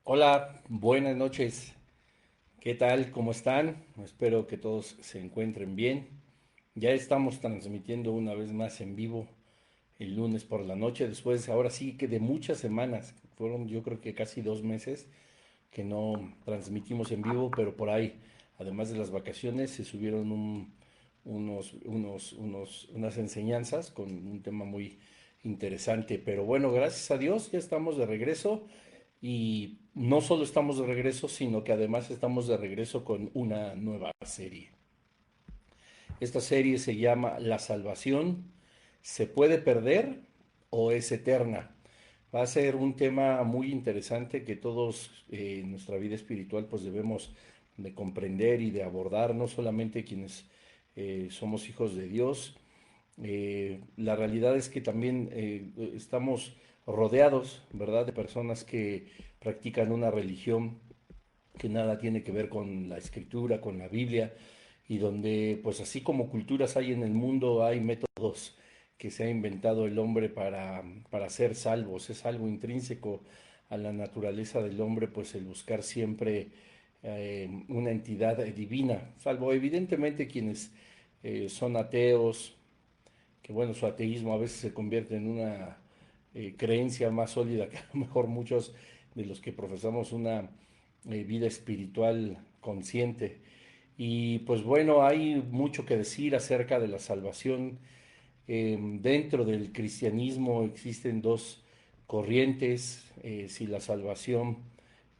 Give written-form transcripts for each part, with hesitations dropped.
Hola, buenas noches. ¿Qué tal? ¿Cómo están? Espero que todos se encuentren bien. Ya estamos transmitiendo una vez más en vivo el lunes por la noche, después ahora sí que de muchas semanas, fueron yo creo que casi 2 meses que no transmitimos en vivo, pero por ahí, además de las vacaciones, se subieron unas enseñanzas con un tema muy interesante. Pero bueno, gracias a Dios ya estamos de regreso y no solo estamos de regreso, sino que además estamos de regreso con una nueva serie. Esta serie se llama La Salvación. ¿Se puede perder o es eterna? Va a ser un tema muy interesante que todos en nuestra vida espiritual pues debemos de comprender y de abordar, no solamente quienes somos hijos de Dios. La realidad es que también estamos rodeados, ¿verdad?, de personas que practican una religión que nada tiene que ver con la escritura, con la Biblia, y donde, pues así como culturas hay en el mundo, hay métodos que se ha inventado el hombre para ser salvos. Es algo intrínseco a la naturaleza del hombre, pues el buscar siempre una entidad divina, salvo evidentemente quienes son ateos, que bueno, su ateísmo a veces se convierte en una creencia más sólida que a lo mejor muchos de los que profesamos una vida espiritual consciente. Y pues bueno, hay mucho que decir acerca de la salvación. Dentro del cristianismo existen dos corrientes, si la salvación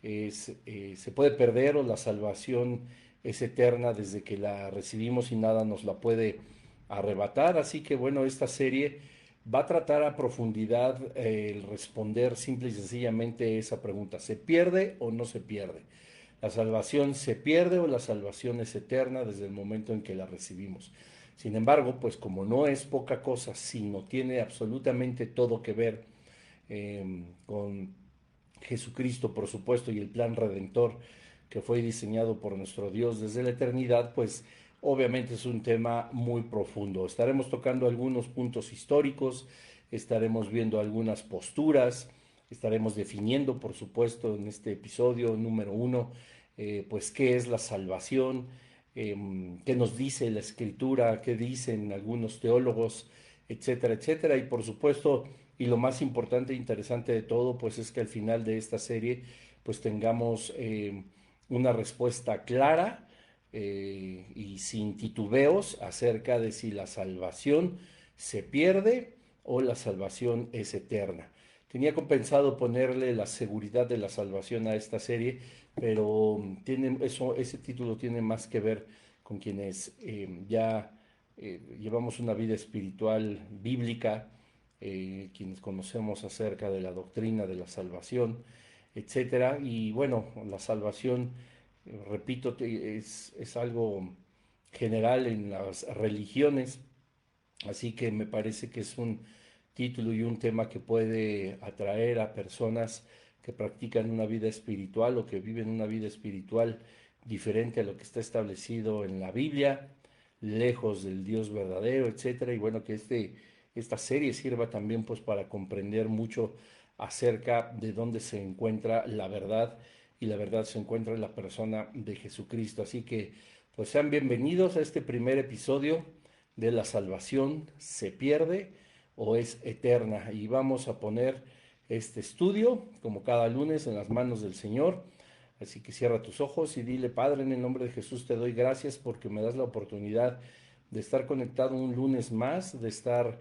se puede perder o la salvación es eterna desde que la recibimos y nada nos la puede arrebatar. Así que bueno, esta serie va a tratar a profundidad el responder simple y sencillamente esa pregunta: ¿se pierde o no se pierde? ¿La salvación se pierde o la salvación es eterna desde el momento en que la recibimos? Sin embargo, pues como no es poca cosa, sino tiene absolutamente todo que ver con Jesucristo, por supuesto, y el plan redentor que fue diseñado por nuestro Dios desde la eternidad, pues obviamente es un tema muy profundo. Estaremos tocando algunos puntos históricos, estaremos viendo algunas posturas, estaremos definiendo, por supuesto, en este episodio número uno, pues qué es la salvación, qué nos dice la escritura, qué dicen algunos teólogos, etcétera, etcétera. Y por supuesto, y lo más importante e interesante de todo, pues es que al final de esta serie, pues tengamos una respuesta clara y sin titubeos acerca de si la salvación se pierde o la salvación es eterna. Tenía pensado ponerle la seguridad de la salvación a esta serie, pero ese título tiene más que ver con quienes ya llevamos una vida espiritual bíblica, quienes conocemos acerca de la doctrina de la salvación, etcétera. Y bueno, la salvación, repito, es algo general en las religiones, así que me parece que es un título y un tema que puede atraer a personas que practican una vida espiritual o que viven una vida espiritual diferente a lo que está establecido en la Biblia, lejos del Dios verdadero, etcétera. Y bueno, que esta serie sirva también pues para comprender mucho acerca de dónde se encuentra la verdad, y la verdad se encuentra en la persona de Jesucristo. Así que pues sean bienvenidos a este primer episodio de La salvación se pierde o es eterna, y vamos a poner este estudio como cada lunes en las manos del Señor. Así que cierra tus ojos y dile: Padre, en el nombre de Jesús te doy gracias porque me das la oportunidad de estar conectado un lunes más, de estar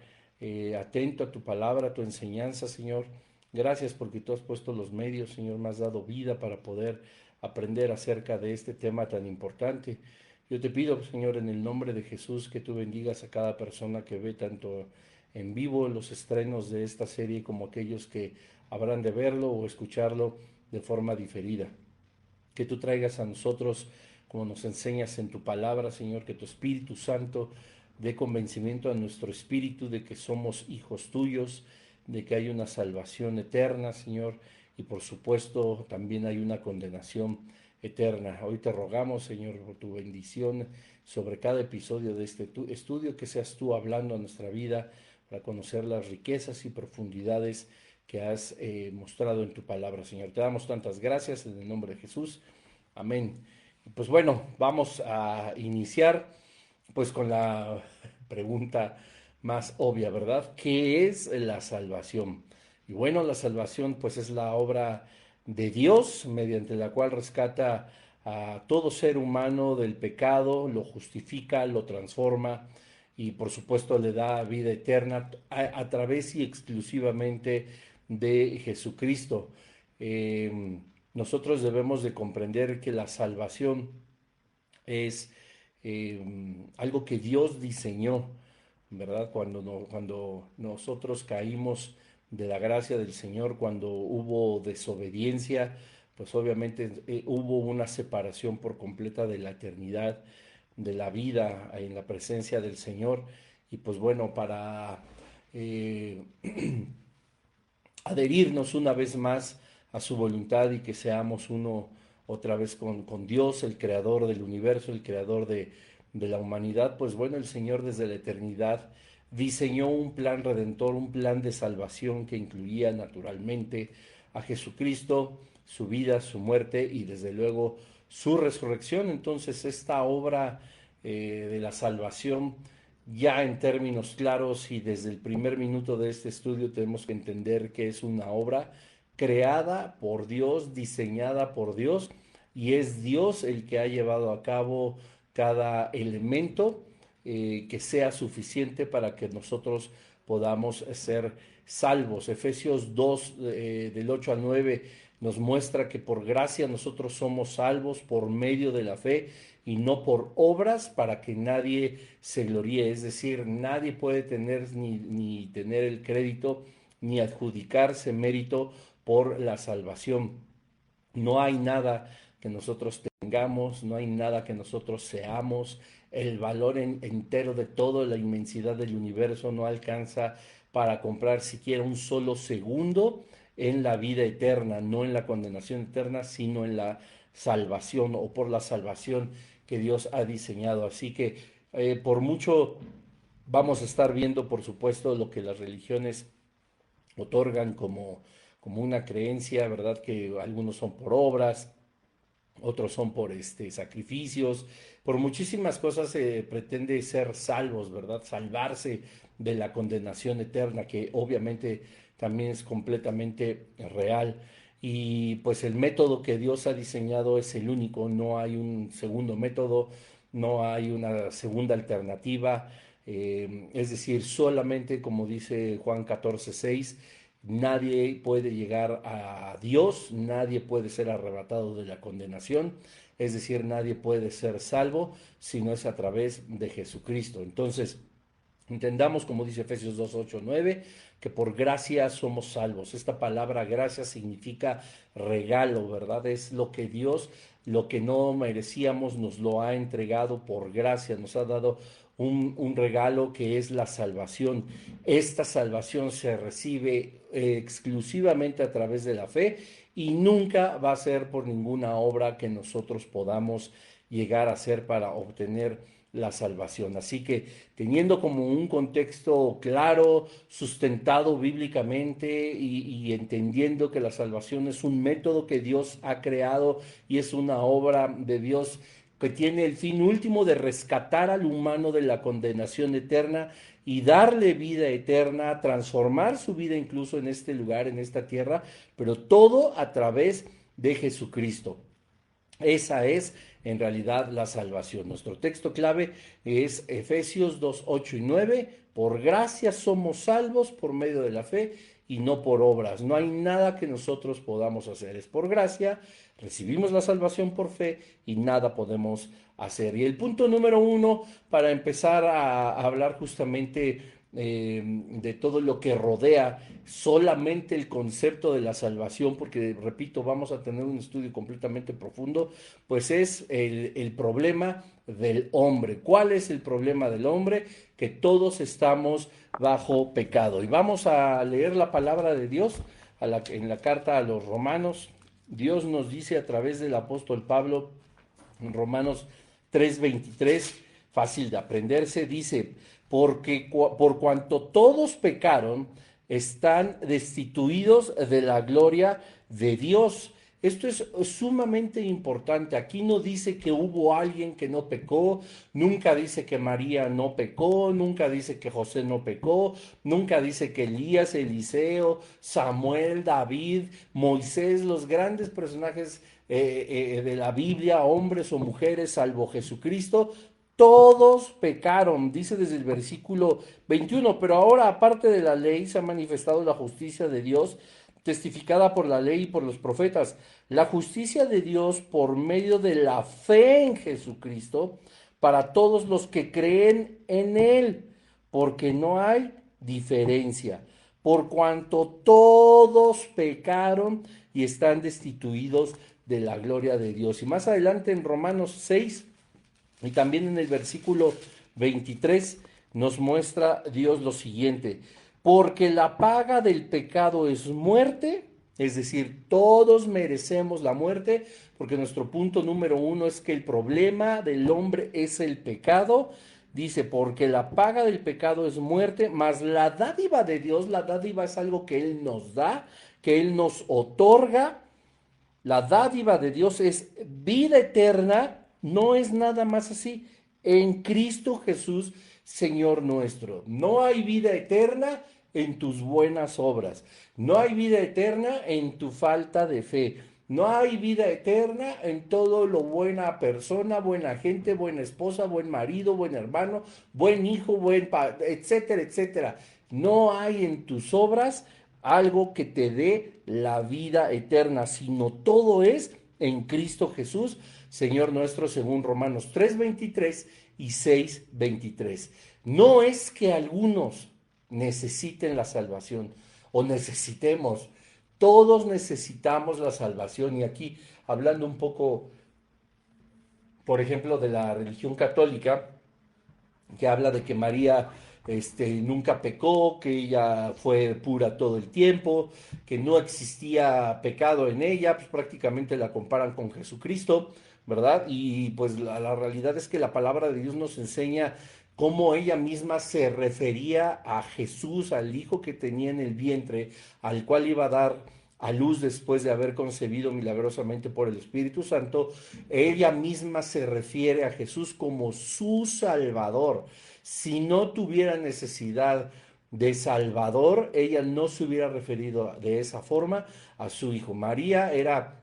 atento a tu palabra, a tu enseñanza, Señor. Gracias porque tú has puesto los medios, Señor, me has dado vida para poder aprender acerca de este tema tan importante. Yo te pido, Señor, en el nombre de Jesús, que tú bendigas a cada persona que ve tanto en vivo los estrenos de esta serie como aquellos que habrán de verlo o escucharlo de forma diferida. Que tú traigas a nosotros, como nos enseñas en tu palabra, Señor, que tu Espíritu Santo dé convencimiento a nuestro espíritu de que somos hijos tuyos, de que hay una salvación eterna, Señor, y por supuesto también hay una condenación eterna. Hoy te rogamos, Señor, por tu bendición sobre cada episodio de este estudio, que seas tú hablando a nuestra vida para conocer las riquezas y profundidades que has mostrado en tu palabra, Señor. Te damos tantas gracias en el nombre de Jesús. Amén. Pues bueno, vamos a iniciar pues con la pregunta más obvia, ¿verdad? ¿Qué es la salvación? Y bueno, la salvación pues es la obra de Dios mediante la cual rescata a todo ser humano del pecado, lo justifica, lo transforma y por supuesto le da vida eterna a través y exclusivamente de Jesucristo. Nosotros debemos de comprender que la salvación es algo que Dios diseñó, ¿verdad? Cuando nosotros caímos de la gracia del Señor, cuando hubo desobediencia, pues obviamente hubo una separación por completa de la eternidad, de la vida en la presencia del Señor. Y pues bueno, para eh, adherirnos una vez más a su voluntad y que seamos uno otra vez con Dios, el creador del universo, el creador de la humanidad, pues bueno, el Señor desde la eternidad diseñó un plan redentor, un plan de salvación que incluía naturalmente a Jesucristo, su vida, su muerte y desde luego su resurrección. Entonces esta obra de la salvación, ya en términos claros y desde el primer minuto de este estudio tenemos que entender que es una obra creada por Dios, diseñada por Dios, y es Dios el que ha llevado a cabo cada elemento que sea suficiente para que nosotros podamos ser salvos. Efesios 2, del 8 al 9, nos muestra que por gracia nosotros somos salvos por medio de la fe y no por obras para que nadie se gloríe. Es decir, nadie puede tener ni tener el crédito ni adjudicarse mérito por la salvación. No hay nada que nosotros tengamos, no hay nada que nosotros seamos. El valor entero de toda la inmensidad del universo no alcanza para comprar siquiera un solo segundo en la vida eterna, no en la condenación eterna, sino en la salvación o por la salvación que Dios ha diseñado. Así que por mucho vamos a estar viendo, por supuesto, lo que las religiones otorgan como una creencia, ¿verdad? Que algunos son por obras, otros son por sacrificios, por muchísimas cosas se pretende ser salvos, ¿verdad? Salvarse de la condenación eterna, que obviamente también es completamente real. Y pues el método que Dios ha diseñado es el único, no hay un segundo método, no hay una segunda alternativa. Es decir, solamente como dice Juan 14:6, nadie puede llegar a Dios, nadie puede ser arrebatado de la condenación, es decir, nadie puede ser salvo si no es a través de Jesucristo. Entonces, entendamos, como dice Efesios 2, 8, 9, que por gracia somos salvos. Esta palabra gracia significa regalo, ¿verdad? Es lo que Dios, lo que no merecíamos, nos lo ha entregado por gracia, nos ha dado un regalo que es la salvación. Esta salvación se recibe exclusivamente a través de la fe y nunca va a ser por ninguna obra que nosotros podamos llegar a hacer para obtener la salvación. Así que teniendo como un contexto claro, sustentado bíblicamente y entendiendo que la salvación es un método que Dios ha creado y es una obra de Dios que tiene el fin último de rescatar al humano de la condenación eterna y darle vida eterna, transformar su vida incluso en este lugar, en esta tierra, pero todo a través de Jesucristo. Esa es en realidad la salvación. Nuestro texto clave es Efesios 2, 8 y 9. Por gracia somos salvos por medio de la fe y no por obras. No hay nada que nosotros podamos hacer. Es por gracia, recibimos la salvación por fe y nada podemos hacer. Y el punto número uno, para empezar a hablar justamente de todo lo que rodea solamente el concepto de la salvación, porque repito, vamos a tener un estudio completamente profundo, pues es el problema del hombre. ¿Cuál es el problema del hombre? Que todos estamos bajo pecado. Y vamos a leer la palabra de Dios en la carta a los Romanos. Dios nos dice a través del apóstol Pablo en Romanos 3:23, fácil de aprenderse, dice, porque por cuanto todos pecaron, están destituidos de la gloria de Dios. Esto es sumamente importante. Aquí no dice que hubo alguien que no pecó, nunca dice que María no pecó, nunca dice que José no pecó, nunca dice que Elías, Eliseo, Samuel, David, Moisés, los grandes personajes de la Biblia, hombres o mujeres, salvo Jesucristo, todos pecaron, dice desde el versículo 21, pero ahora aparte de la ley se ha manifestado la justicia de Dios, testificada por la ley y por los profetas. La justicia de Dios por medio de la fe en Jesucristo para todos los que creen en Él, porque no hay diferencia, por cuanto todos pecaron y están destituidos de la gloria de Dios. Y más adelante en Romanos 6 y también en el versículo 23 nos muestra Dios lo siguiente: porque la paga del pecado es muerte, es decir, todos merecemos la muerte, porque nuestro punto número uno es que el problema del hombre es el pecado. Dice, porque la paga del pecado es muerte, mas la dádiva de Dios, la dádiva es algo que Él nos da, que Él nos otorga. La dádiva de Dios es vida eterna, no es nada más así, en Cristo Jesús, Señor nuestro. No hay vida eterna en tus buenas obras, no hay vida eterna en tu falta de fe, no hay vida eterna en todo lo buena persona, buena gente, buena esposa, buen marido, buen hermano, buen hijo, buen padre, etcétera, etcétera. No hay en tus obras algo que te dé la vida eterna, sino todo es en Cristo Jesús, Señor nuestro, según Romanos 3:23 y 6:23. No es que algunos necesiten la salvación o necesitemos, todos necesitamos la salvación. Y aquí, hablando un poco, por ejemplo, de la religión católica, que habla de que María nunca pecó, que ella fue pura todo el tiempo, que no existía pecado en ella, pues prácticamente la comparan con Jesucristo, ¿verdad? Y pues la realidad es que la palabra de Dios nos enseña cómo ella misma se refería a Jesús, al hijo que tenía en el vientre, al cual iba a dar a luz después de haber concebido milagrosamente por el Espíritu Santo. Ella misma se refiere a Jesús como su Salvador. Si no tuviera necesidad de Salvador, ella no se hubiera referido de esa forma a su hijo. María era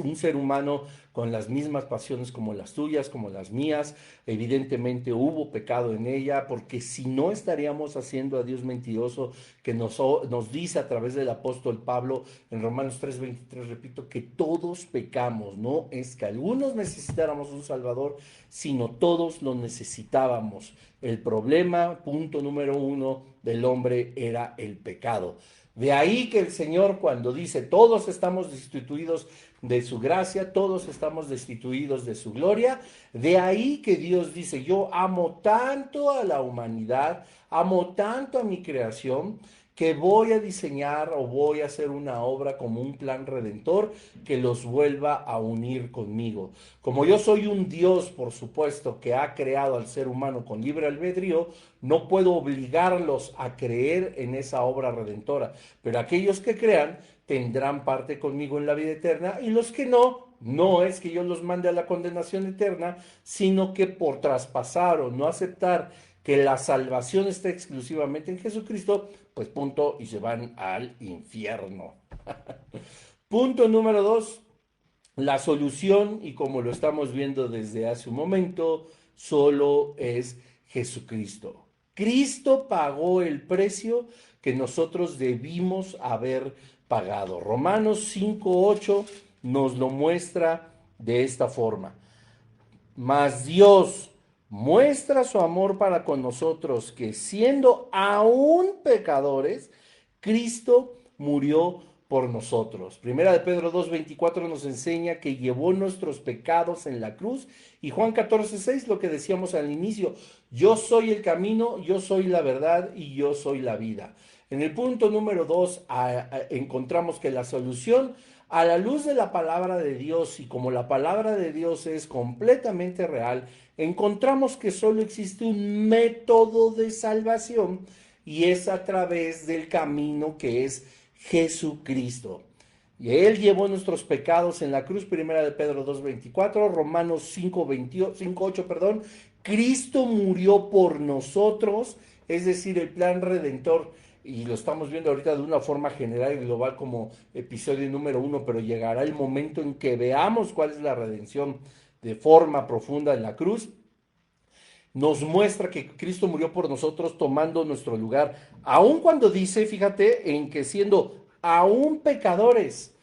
un ser humano con las mismas pasiones como las tuyas, como las mías. Evidentemente hubo pecado en ella, porque si no estaríamos haciendo a Dios mentiroso, que nos dice a través del apóstol Pablo en Romanos 3:23, repito, que todos pecamos. No es que algunos necesitáramos un Salvador, sino todos lo necesitábamos. El problema, punto número uno, del hombre era el pecado. De ahí que el Señor, cuando dice todos estamos destituidos de su gracia, todos estamos destituidos de su gloria, de ahí que Dios dice: yo amo tanto a la humanidad, amo tanto a mi creación, que voy a diseñar o voy a hacer una obra como un plan redentor que los vuelva a unir conmigo. Como yo soy un Dios, por supuesto, que ha creado al ser humano con libre albedrío, no puedo obligarlos a creer en esa obra redentora, pero aquellos que crean tendrán parte conmigo en la vida eterna, y los que no, no es que yo los mande a la condenación eterna, sino que por traspasar o no aceptar que la salvación está exclusivamente en Jesucristo, pues punto, y se van al infierno. Punto número 2, la solución, y como lo estamos viendo desde hace un momento, solo es Jesucristo. Cristo pagó el precio que nosotros debimos haber pagado. Romanos 5:8 nos lo muestra de esta forma: mas Dios muestra su amor para con nosotros, que siendo aún pecadores, Cristo murió por nosotros. Primera de Pedro 2:24 nos enseña que llevó nuestros pecados en la cruz. Y Juan 14:6, lo que decíamos al inicio: yo soy el camino, yo soy la verdad y yo soy la vida. En el punto número 2 encontramos que la solución, a la luz de la palabra de Dios, y como la palabra de Dios es completamente real, encontramos que solo existe un método de salvación, y es a través del camino que es Jesucristo. Y Él llevó nuestros pecados en la cruz, primera de Pedro 2:24, Romanos 5:8, perdón. Cristo murió por nosotros, es decir, el plan redentor, y lo estamos viendo ahorita de una forma general y global como episodio número 1, pero llegará el momento en que veamos cuál es la redención de forma profunda en la cruz. Nos muestra que Cristo murió por nosotros tomando nuestro lugar, aun cuando dice, fíjate, en que siendo aún pecadores,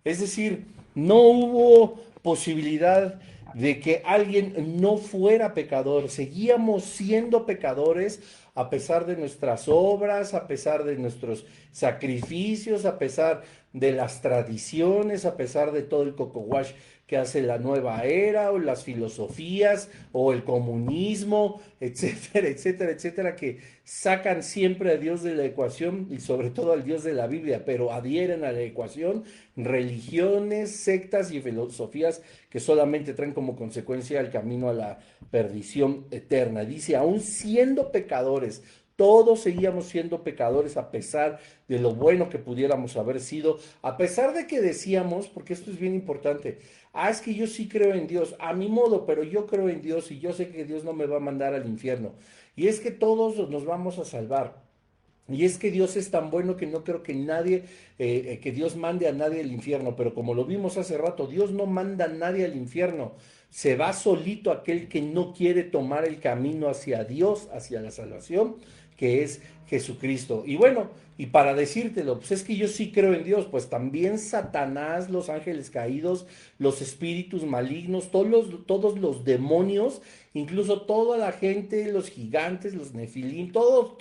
es decir, no hubo posibilidad de que alguien no fuera pecador, seguíamos siendo pecadores a pesar de nuestras obras, a pesar de nuestros sacrificios, a pesar de las tradiciones, a pesar de todo el coco wash que hace la nueva era, o las filosofías, o el comunismo, etcétera, etcétera, etcétera, que sacan siempre a Dios de la ecuación y sobre todo al Dios de la Biblia, pero adhieren a la ecuación religiones, sectas y filosofías que solamente traen como consecuencia el camino a la perdición eterna. Dice, aún siendo pecadores, todos seguíamos siendo pecadores a pesar de lo bueno que pudiéramos haber sido, a pesar de que decíamos, porque esto es bien importante, es que yo sí creo en Dios, a mi modo, pero yo creo en Dios y yo sé que Dios no me va a mandar al infierno. Y es que todos nos vamos a salvar. Y es que Dios es tan bueno que no creo que nadie, que Dios mande a nadie al infierno, pero como lo vimos hace rato, Dios no manda a nadie al infierno, se va solito aquel que no quiere tomar el camino hacia Dios, hacia la salvación, que es Jesucristo. Y bueno, y para decírtelo, pues es que yo sí creo en Dios, pues también Satanás, los ángeles caídos, los espíritus malignos, todos los demonios, incluso toda la gente, los gigantes, los nefilim, todos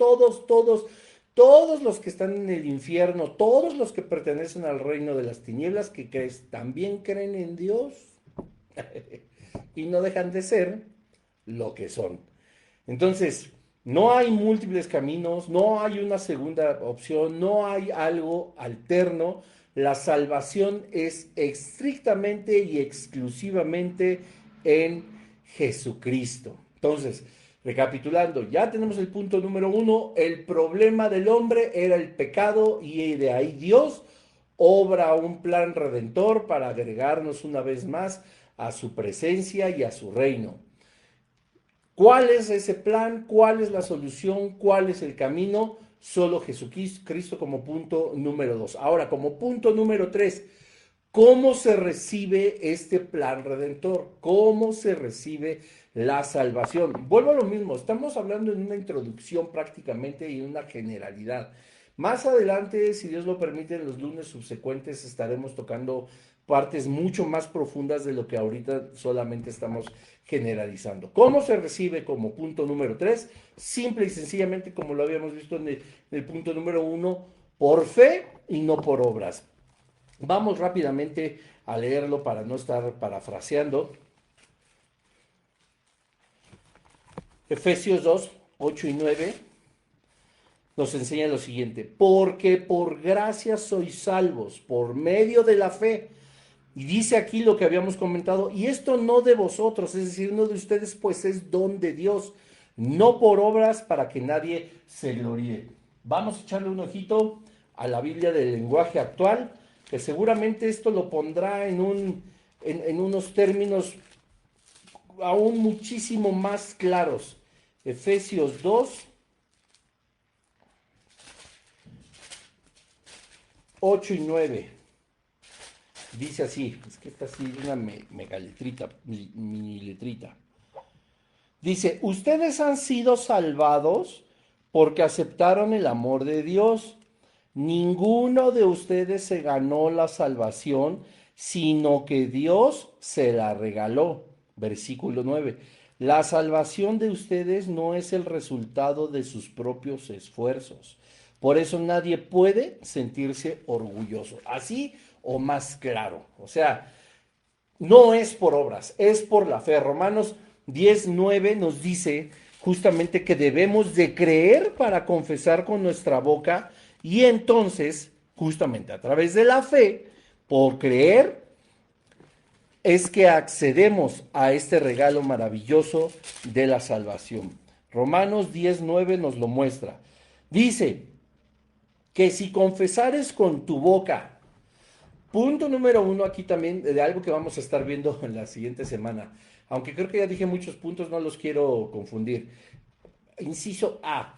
los que están en el infierno, todos los que pertenecen al reino de las tinieblas, que crees, también creen en Dios y no dejan de ser lo que son. Entonces, no hay múltiples caminos, no hay una segunda opción, no hay algo alterno. La salvación es estrictamente y exclusivamente en Jesucristo. Entonces, recapitulando, ya tenemos el punto número 1, el problema del hombre era el pecado y de ahí Dios obra un plan redentor para agregarnos una vez más a su presencia y a su reino. ¿Cuál es ese plan? ¿Cuál es la solución? ¿Cuál es el camino? Solo Jesucristo como punto número 2. Ahora, como punto número 3, ¿cómo se recibe este plan redentor? ¿Cómo se recibe la salvación? Vuelvo a lo mismo, estamos hablando en una introducción prácticamente y en una generalidad. Más adelante, si Dios lo permite, en los lunes subsecuentes estaremos tocando partes mucho más profundas de lo que ahorita solamente estamos generalizando. ¿Cómo se recibe como punto número 3? Simple y sencillamente, como lo habíamos visto en el punto número 1, por fe y no por obras. Vamos rápidamente a leerlo para no estar parafraseando. Efesios 2, 8 y 9 nos enseña lo siguiente: porque por gracia sois salvos por medio de la fe. Y dice aquí lo que habíamos comentado, y esto no de vosotros, es decir, no de ustedes, pues es don de Dios, no por obras para que nadie se gloríe. Vamos a echarle un ojito a la Biblia del lenguaje actual, que seguramente esto lo pondrá en unos términos aún muchísimo más claros. Efesios 2, 8 y 9. Dice así, es que esta sí es una megaletrita, mini letrita. Dice, ustedes han sido salvados porque aceptaron el amor de Dios. Ninguno de ustedes se ganó la salvación, sino que Dios se la regaló. Versículo 9. La salvación de ustedes no es el resultado de sus propios esfuerzos. Por eso nadie puede sentirse orgulloso. Así o más claro. O sea, no es por obras, es por la fe. Romanos 10:9 nos dice justamente que debemos de creer para confesar con nuestra boca y entonces, justamente a través de la fe, por creer, es que accedemos a este regalo maravilloso de la salvación. Romanos 10:9 nos lo muestra. Dice que si confesares con tu boca, punto número uno aquí también de algo que vamos a estar viendo en la siguiente semana, aunque creo que ya dije muchos puntos, no los quiero confundir. Inciso A,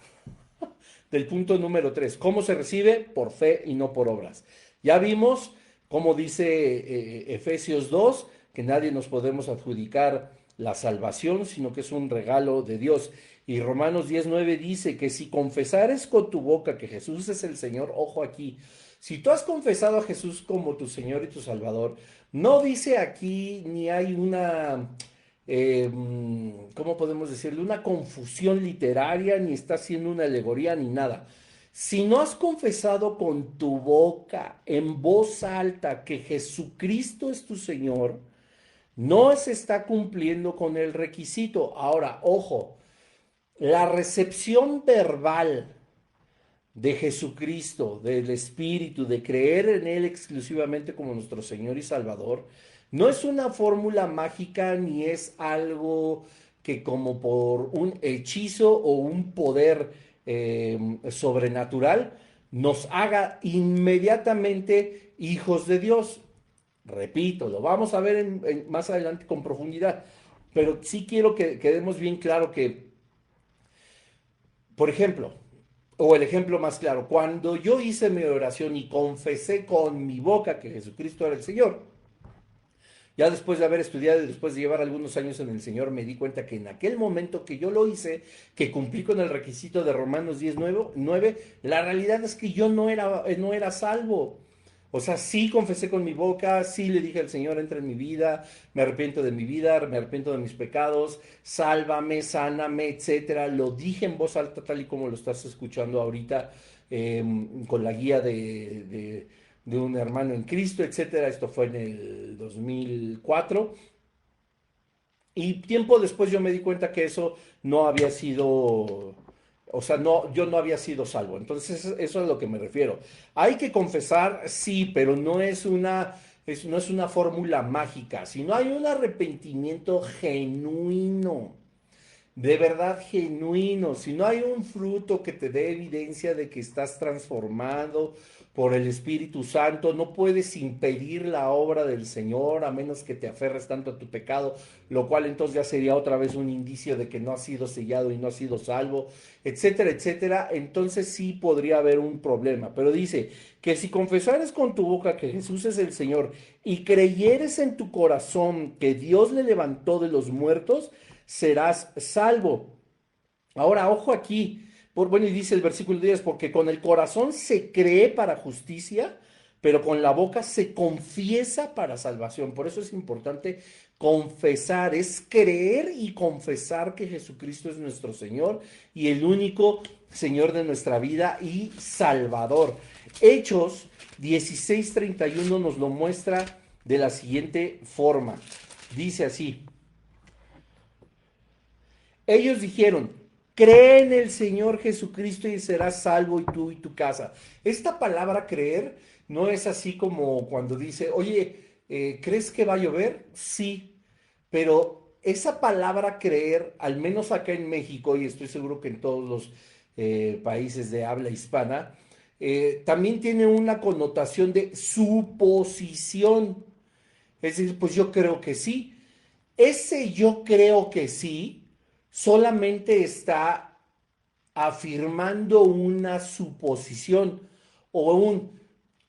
del punto número 3. ¿Cómo se recibe? Por fe y no por obras. Ya vimos, como dice Efesios 2, que nadie nos podemos adjudicar la salvación, sino que es un regalo de Dios. Y Romanos 10:9 dice que si confesares con tu boca que Jesús es el Señor, ojo aquí, si tú has confesado a Jesús como tu Señor y tu Salvador, no dice aquí ni hay una ¿cómo podemos decirle? Una confusión literaria, ni está haciendo una alegoría, ni nada. Si no has confesado con tu boca, en voz alta, que Jesucristo es tu Señor, no se está cumpliendo con el requisito. Ahora, ojo, la recepción verbal de Jesucristo, del Espíritu, de creer en Él exclusivamente como nuestro Señor y Salvador, no es una fórmula mágica ni es algo que como por un hechizo o un poder sobrenatural nos haga inmediatamente hijos de Dios. Repito, lo vamos a ver más adelante con profundidad, pero sí quiero que demos bien claro que, por ejemplo, o el ejemplo más claro, cuando yo hice mi oración y confesé con mi boca que Jesucristo era el Señor, ya después de haber estudiado y después de llevar algunos años en el Señor, me di cuenta que en aquel momento que yo lo hice, que cumplí con el requisito de Romanos 10:9, la realidad es que yo no era salvo. O sea, sí confesé con mi boca, sí le dije al Señor, entra en mi vida, me arrepiento de mi vida, me arrepiento de mis pecados, sálvame, sáname, etcétera. Lo dije en voz alta, tal y como lo estás escuchando ahorita, eh, con la guía de un hermano en Cristo, etcétera. Esto fue en el 2004. Y tiempo después yo me di cuenta que eso no había sido, o sea, no, yo no había sido salvo. Entonces, eso es a lo que me refiero. Hay que confesar, sí, pero no es una fórmula mágica, sino hay un arrepentimiento genuino, de verdad genuino, si no hay un fruto que te dé evidencia de que estás transformado por el Espíritu Santo, no puedes impedir la obra del Señor a menos que te aferres tanto a tu pecado, lo cual entonces ya sería otra vez un indicio de que no has sido sellado y no has sido salvo, etcétera, etcétera. Entonces sí podría haber un problema, pero dice que si confesares con tu boca que Jesús es el Señor y creyeres en tu corazón que Dios le levantó de los muertos, serás salvo. Ahora, ojo aquí, bueno, y dice el versículo 10, porque con el corazón se cree para justicia, pero con la boca se confiesa para salvación. Por eso es importante confesar, es creer y confesar que Jesucristo es nuestro Señor y el único Señor de nuestra vida y Salvador. Hechos 16:31 nos lo muestra de la siguiente forma. Dice así: ellos dijeron, cree en el Señor Jesucristo y serás salvo y tú y tu casa. Esta palabra creer no es así como cuando dice, oye, ¿crees que va a llover? Sí, pero esa palabra creer, al menos acá en México, y estoy seguro que en todos los países de habla hispana, también tiene una connotación de suposición. Es decir, pues yo creo que sí. Ese yo creo que sí solamente está afirmando una suposición o un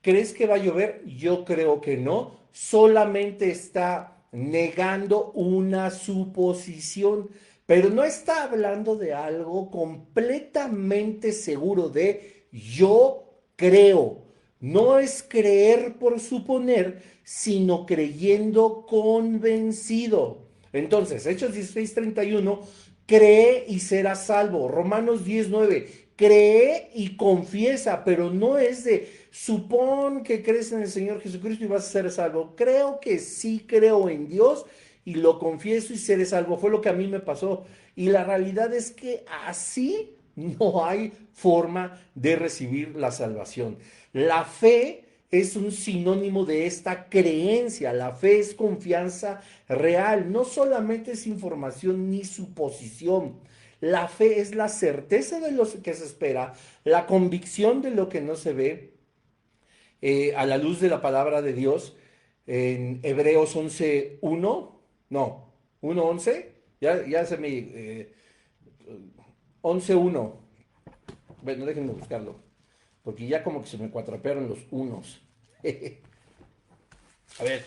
¿crees que va a llover? Yo creo que no. Solamente está negando una suposición, pero no está hablando de algo completamente seguro de yo creo. No es creer por suponer, sino creyendo convencido. Entonces, Hechos 16:31, cree y serás salvo. Romanos 10:9, cree y confiesa, pero no es de supón que crees en el Señor Jesucristo y vas a ser salvo. Creo que sí creo en Dios y lo confieso y seré salvo. Fue lo que a mí me pasó. Y la realidad es que así no hay forma de recibir la salvación. La fe es un sinónimo de esta creencia. La fe es confianza real, no solamente es información ni suposición. La fe es la certeza de lo que se espera, la convicción de lo que no se ve, a la luz de la palabra de Dios. En Hebreos 11:1, no, 1:11, ya se me... 11:1, bueno, déjenme buscarlo, porque ya como que se me cuatrapearon los unos. A ver,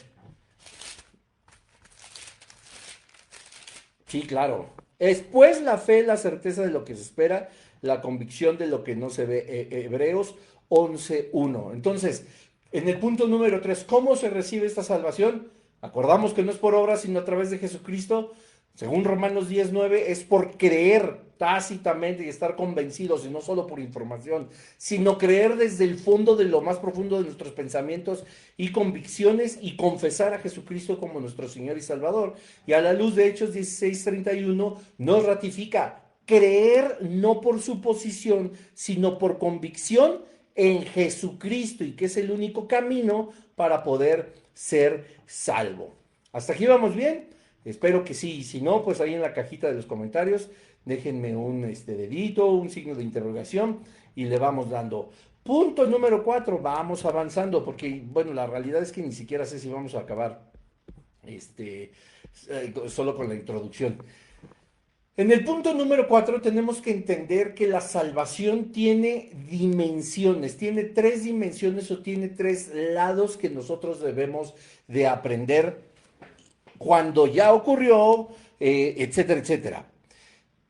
sí, claro. Es pues la fe, la certeza de lo que se espera, la convicción de lo que no se ve. Hebreos 11:1. Entonces, en el punto número 3, ¿cómo se recibe esta salvación? Acordamos que no es por obras, sino a través de Jesucristo. Según Romanos 10:9, es por creer tácitamente y estar convencidos, y no solo por información, sino creer desde el fondo de lo más profundo de nuestros pensamientos y convicciones y confesar a Jesucristo como nuestro Señor y Salvador. Y a la luz de Hechos 16:31 nos ratifica creer no por suposición, sino por convicción en Jesucristo, y que es el único camino para poder ser salvo. ¿Hasta aquí vamos bien? Espero que sí, y si no, pues ahí en la cajita de los comentarios déjenme un dedito, un signo de interrogación y le vamos dando. Punto número 4, vamos avanzando, porque bueno, la realidad es que ni siquiera sé si vamos a acabar solo con la introducción. En el punto número 4 tenemos que entender que la salvación tiene dimensiones, tiene 3 dimensiones o tiene 3 lados que nosotros debemos de aprender cuando ya ocurrió, etcétera, etcétera.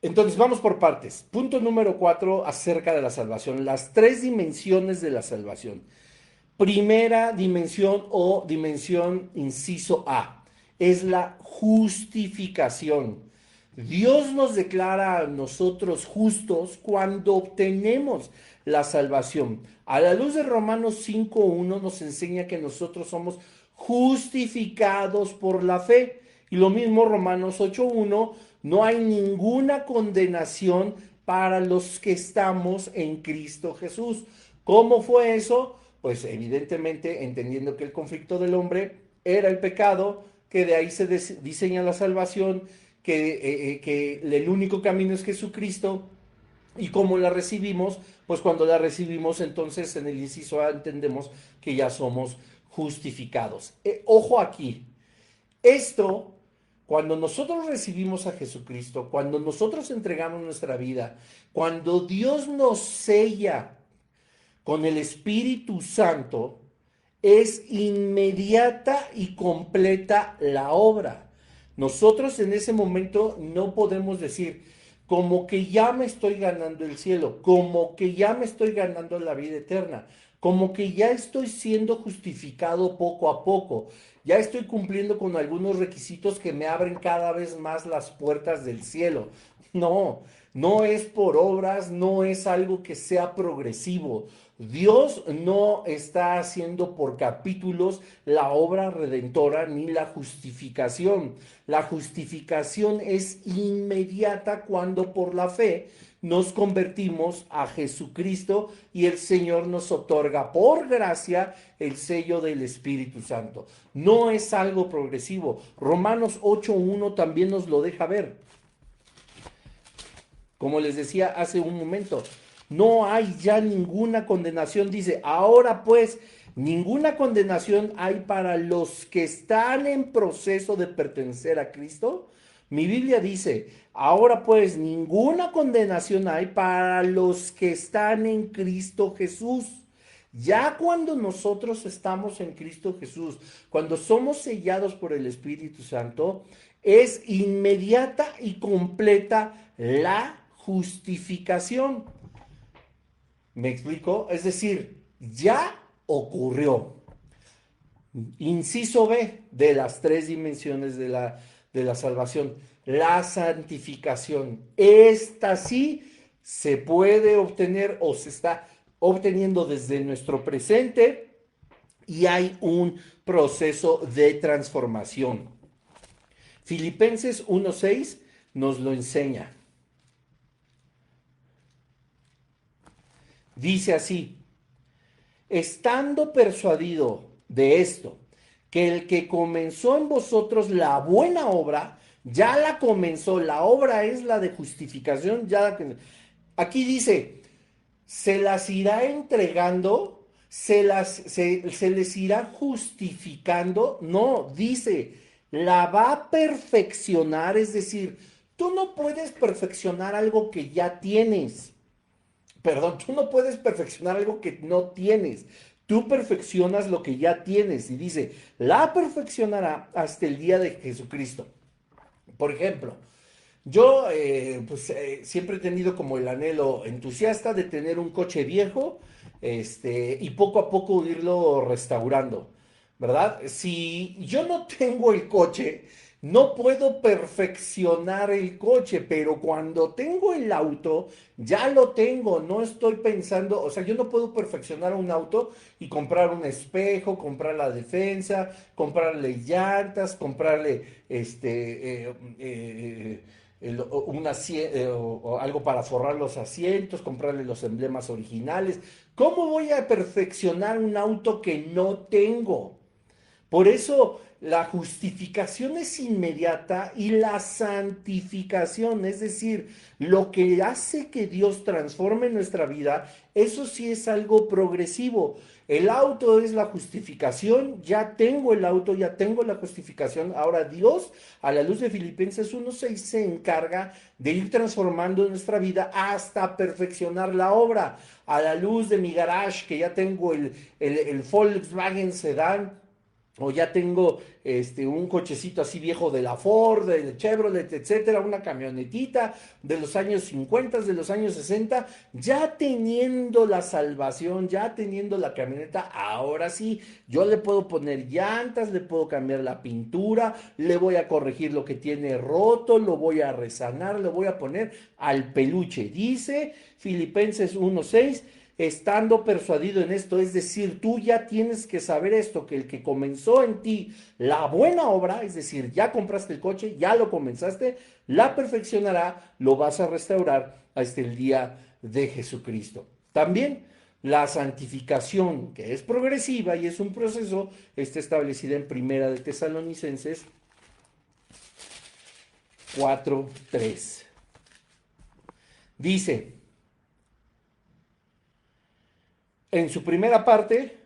Entonces vamos por partes. Punto número 4 acerca de la salvación, las 3 dimensiones de la salvación. Primera dimensión o dimensión inciso A es la justificación. Dios nos declara a nosotros justos cuando obtenemos la salvación. A la luz de Romanos 5:1 nos enseña que nosotros somos justificados por la fe. Y lo mismo Romanos 8:1, no hay ninguna condenación para los que estamos en Cristo Jesús. ¿Cómo fue eso? Pues evidentemente entendiendo que el conflicto del hombre era el pecado, que de ahí se diseña la salvación, que el único camino es Jesucristo. ¿Y cómo la recibimos? Pues cuando la recibimos, entonces en el inciso A entendemos que ya somos justificados. Ojo aquí, esto, cuando nosotros recibimos a Jesucristo, cuando nosotros entregamos nuestra vida, cuando Dios nos sella con el Espíritu Santo, es inmediata y completa la obra. Nosotros en ese momento no podemos decir, como que ya me estoy ganando el cielo, como que ya me estoy ganando la vida eterna, como que ya estoy siendo justificado poco a poco, ya estoy cumpliendo con algunos requisitos que me abren cada vez más las puertas del cielo. No, no es por obras, no es algo que sea progresivo. Dios no está haciendo por capítulos la obra redentora ni la justificación. La justificación es inmediata cuando por la fe nos convertimos a Jesucristo y el Señor nos otorga por gracia el sello del Espíritu Santo. No es algo progresivo. Romanos 8:1 también nos lo deja ver. Como les decía hace un momento, no hay ya ninguna condenación. Dice, ahora pues, ninguna condenación hay para los que están en proceso de pertenecer a Cristo. Mi Biblia dice, ahora pues, ninguna condenación hay para los que están en Cristo Jesús. Ya cuando nosotros estamos en Cristo Jesús, cuando somos sellados por el Espíritu Santo, es inmediata y completa la justificación. ¿Me explico? Es decir, ya ocurrió. Inciso B de las 3 dimensiones de la salvación, la santificación. Esta sí se puede obtener o se está obteniendo desde nuestro presente y hay un proceso de transformación. Filipenses 1:6 nos lo enseña. Dice así, estando persuadido de esto, que el que comenzó en vosotros la buena obra, Ya la comenzó, la obra es la de justificación. Aquí dice, se las irá entregando, se les irá justificando. No, dice, la va a perfeccionar, es decir, tú no puedes perfeccionar algo que ya tienes. Perdón, tú no puedes perfeccionar algo que no tienes. Tú perfeccionas lo que ya tienes. Y dice, la perfeccionará hasta el día de Jesucristo. Por ejemplo, yo siempre he tenido como el anhelo entusiasta de tener un coche viejo, y poco a poco irlo restaurando, ¿verdad? Si yo no tengo el coche, no puedo perfeccionar el coche, pero cuando tengo el auto, ya lo tengo, no estoy pensando, o sea, yo no puedo perfeccionar un auto y comprar un espejo, comprar la defensa, comprarle llantas, comprarle o algo para forrar los asientos, comprarle los emblemas originales. ¿Cómo voy a perfeccionar un auto que no tengo? Por eso la justificación es inmediata y la santificación, es decir, lo que hace que Dios transforme nuestra vida, eso sí es algo progresivo. El auto es la justificación, ya tengo el auto, ya tengo la justificación. Ahora Dios, a la luz de Filipenses 1:6, se encarga de ir transformando nuestra vida hasta perfeccionar la obra. A la luz de mi garage, que ya tengo el Volkswagen Sedán, o ya tengo un cochecito así viejo de la Ford, del Chevrolet, etcétera, una camionetita de los años 50, de los años 60, ya teniendo la salvación, ya teniendo la camioneta, ahora sí, yo le puedo poner llantas, le puedo cambiar la pintura, le voy a corregir lo que tiene roto, lo voy a resanar, le voy a poner al peluche. Dice Filipenses 1:6, estando persuadido en esto, es decir, tú ya tienes que saber esto, que el que comenzó en ti la buena obra, es decir, ya compraste el coche, ya lo comenzaste, la perfeccionará, lo vas a restaurar hasta el día de Jesucristo. También la santificación, que es progresiva y es un proceso, está establecida en Primera de Tesalonicenses 4:3. Dice, en su primera parte,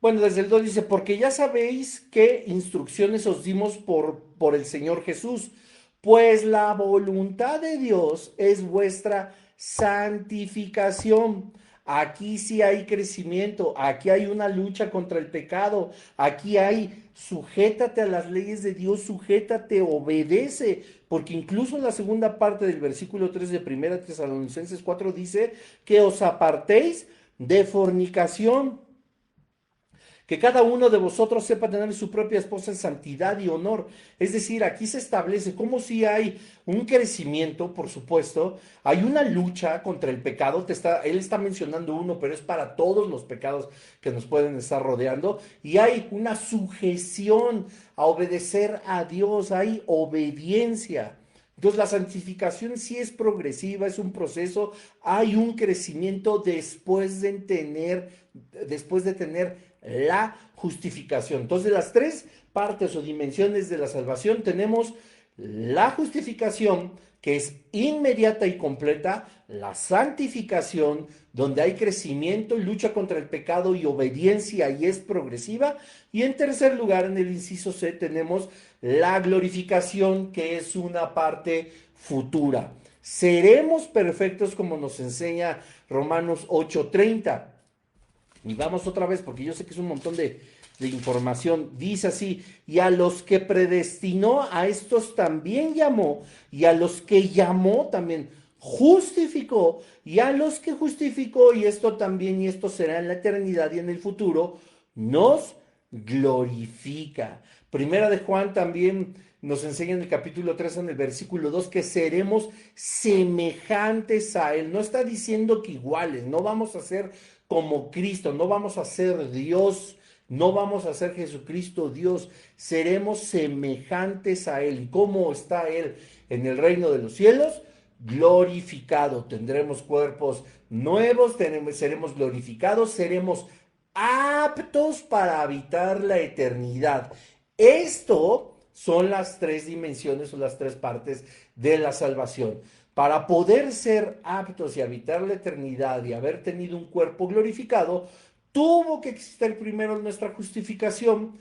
bueno, desde el 2 dice, porque ya sabéis qué instrucciones os dimos por el Señor Jesús, pues la voluntad de Dios es vuestra santificación. Aquí sí hay crecimiento, aquí hay una lucha contra el pecado, aquí hay, sujétate a las leyes de Dios, sujétate, obedece, porque incluso en la segunda parte del versículo 3 de 1 Tesalonicenses 4 dice que os apartéis de fornicación, que cada uno de vosotros sepa tener su propia esposa en santidad y honor. Es decir, aquí se establece como si hay un crecimiento, por supuesto, hay una lucha contra el pecado. Él está mencionando uno, pero es para todos los pecados que nos pueden estar rodeando. Y hay una sujeción a obedecer a Dios, hay obediencia. Entonces la santificación sí es progresiva, es un proceso, hay un crecimiento después de tener la justificación. Entonces, las tres partes o dimensiones de la salvación tenemos la justificación, que es inmediata y completa, la santificación, donde hay crecimiento, lucha contra el pecado y obediencia y es progresiva, y en tercer lugar, en el inciso C, tenemos la glorificación, que es una parte futura. Seremos perfectos como nos enseña Romanos 8:30. Y vamos otra vez, porque yo sé que es un montón de información. Dice así, y a los que predestinó, a estos también llamó, y a los que llamó también justificó, y a los que justificó, y esto también, y esto será en la eternidad y en el futuro, nos glorifica. Primera de Juan también nos enseña en el capítulo 3, en el versículo 2, que seremos semejantes a Él. No está diciendo que iguales, no vamos a ser como Cristo, no vamos a ser Dios, no vamos a ser Jesucristo Dios, seremos semejantes a Él. ¿Y cómo está Él en el reino de los cielos? Glorificado, tendremos cuerpos nuevos, seremos glorificados, seremos aptos para habitar la eternidad. Esto son las tres dimensiones o las tres partes de la salvación. Para poder ser aptos y habitar la eternidad y haber tenido un cuerpo glorificado, tuvo que existir primero nuestra justificación,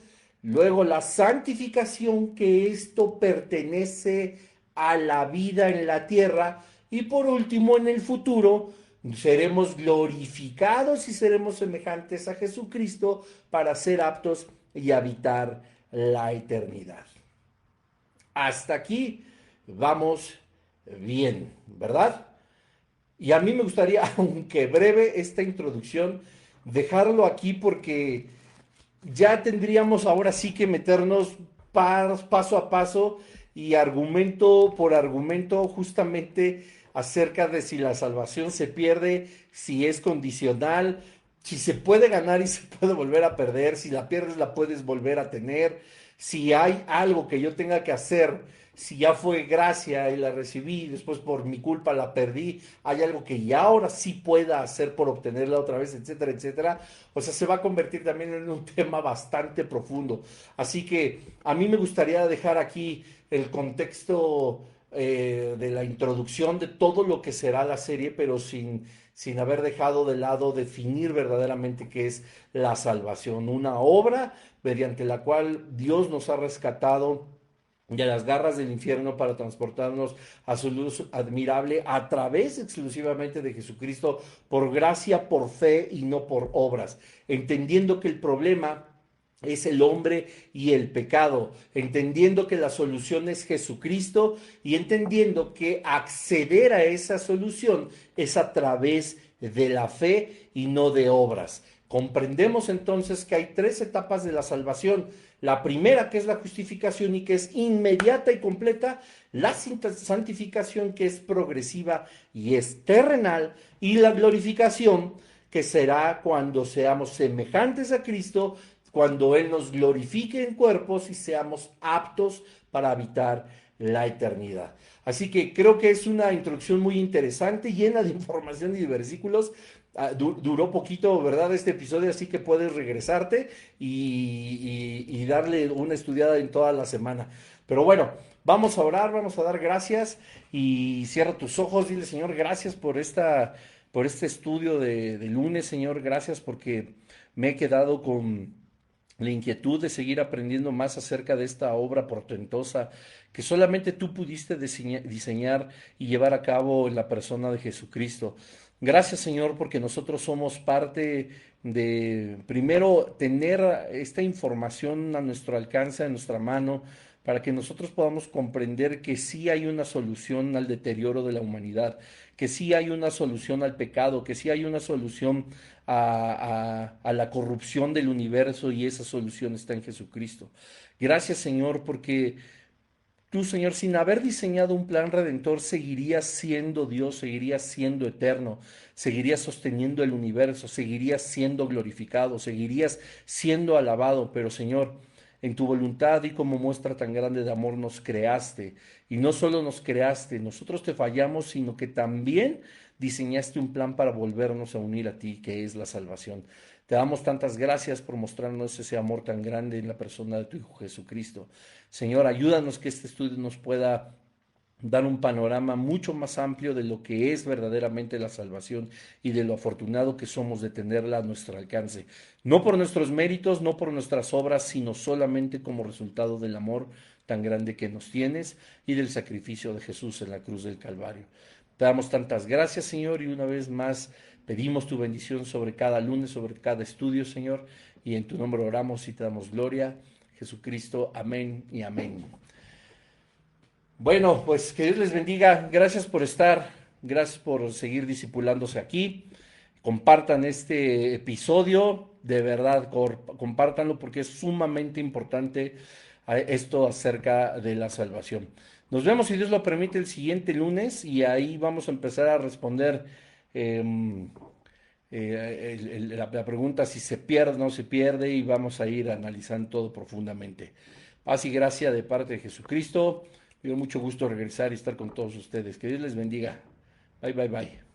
luego la santificación, que esto pertenece a la vida en la tierra, y por último, en el futuro, seremos glorificados y seremos semejantes a Jesucristo para ser aptos y habitar la eternidad. Hasta aquí vamos bien, ¿verdad? Y a mí me gustaría, aunque breve esta introducción, dejarlo aquí porque ya tendríamos ahora sí que meternos paso a paso y argumento por argumento justamente acerca de si la salvación se pierde, si es condicional, si se puede ganar y se puede volver a perder, si la pierdes la puedes volver a tener, si hay algo que yo tenga que hacer, si ya fue gracia y la recibí, después por mi culpa la perdí, hay algo que ya ahora sí pueda hacer por obtenerla otra vez, etcétera, etcétera. O sea, se va a convertir también en un tema bastante profundo. Así que a mí me gustaría dejar aquí el contexto de la introducción de todo lo que será la serie, pero sin haber dejado de lado definir verdaderamente qué es la salvación, una obra mediante la cual Dios nos ha rescatado de las garras del infierno para transportarnos a su luz admirable a través exclusivamente de Jesucristo, por gracia, por fe y no por obras, entendiendo que el problema es el hombre y el pecado, entendiendo que la solución es Jesucristo y entendiendo que acceder a esa solución es a través de la fe y no de obras. Comprendemos entonces que hay tres etapas de la salvación. La primera, que es la justificación y que es inmediata y completa; la santificación, que es progresiva y es terrenal; y la glorificación, que será cuando seamos semejantes a Cristo, cuando Él nos glorifique en cuerpos y seamos aptos para habitar la eternidad. Así que creo que es una introducción muy interesante, llena de información y de versículos. Duró poquito, ¿verdad? Este episodio, así que puedes regresarte y darle una estudiada en toda la semana. Pero bueno, vamos a orar, vamos a dar gracias y cierra tus ojos, dile: Señor, gracias por este estudio de lunes, Señor, gracias porque me he quedado con la inquietud de seguir aprendiendo más acerca de esta obra portentosa que solamente tú pudiste diseñar y llevar a cabo en la persona de Jesucristo. Gracias, Señor, porque nosotros somos parte de, primero, tener esta información a nuestro alcance, a nuestra mano, para que nosotros podamos comprender que sí hay una solución al deterioro de la humanidad, que sí hay una solución al pecado, que sí hay una solución a la corrupción del universo, y esa solución está en Jesucristo. Gracias, Señor, porque tú, Señor, sin haber diseñado un plan redentor, seguirías siendo Dios, seguirías siendo eterno, seguirías sosteniendo el universo, seguirías siendo glorificado, seguirías siendo alabado. Pero, Señor, en tu voluntad y como muestra tan grande de amor nos creaste. Y no solo nos creaste, nosotros te fallamos, sino que también diseñaste un plan para volvernos a unir a ti, que es la salvación. Te damos tantas gracias por mostrarnos ese amor tan grande en la persona de tu Hijo Jesucristo. Señor, ayúdanos que este estudio nos pueda dar un panorama mucho más amplio de lo que es verdaderamente la salvación y de lo afortunado que somos de tenerla a nuestro alcance. No por nuestros méritos, no por nuestras obras, sino solamente como resultado del amor tan grande que nos tienes y del sacrificio de Jesús en la cruz del Calvario. Te damos tantas gracias, Señor, y una vez más pedimos tu bendición sobre cada lunes, sobre cada estudio, Señor, y en tu nombre oramos y te damos gloria. Jesucristo, amén y amén. Bueno, pues que Dios les bendiga. Gracias por estar, gracias por seguir discipulándose aquí. Compartan este episodio, de verdad, compártanlo porque es sumamente importante esto acerca de la salvación. Nos vemos, si Dios lo permite, el siguiente lunes, y ahí vamos a empezar a responder la pregunta si se pierde o no se pierde, y vamos a ir analizando todo profundamente. Paz y gracia de parte de Jesucristo. Me dio mucho gusto regresar y estar con todos ustedes. Que Dios les bendiga. Bye, bye, bye.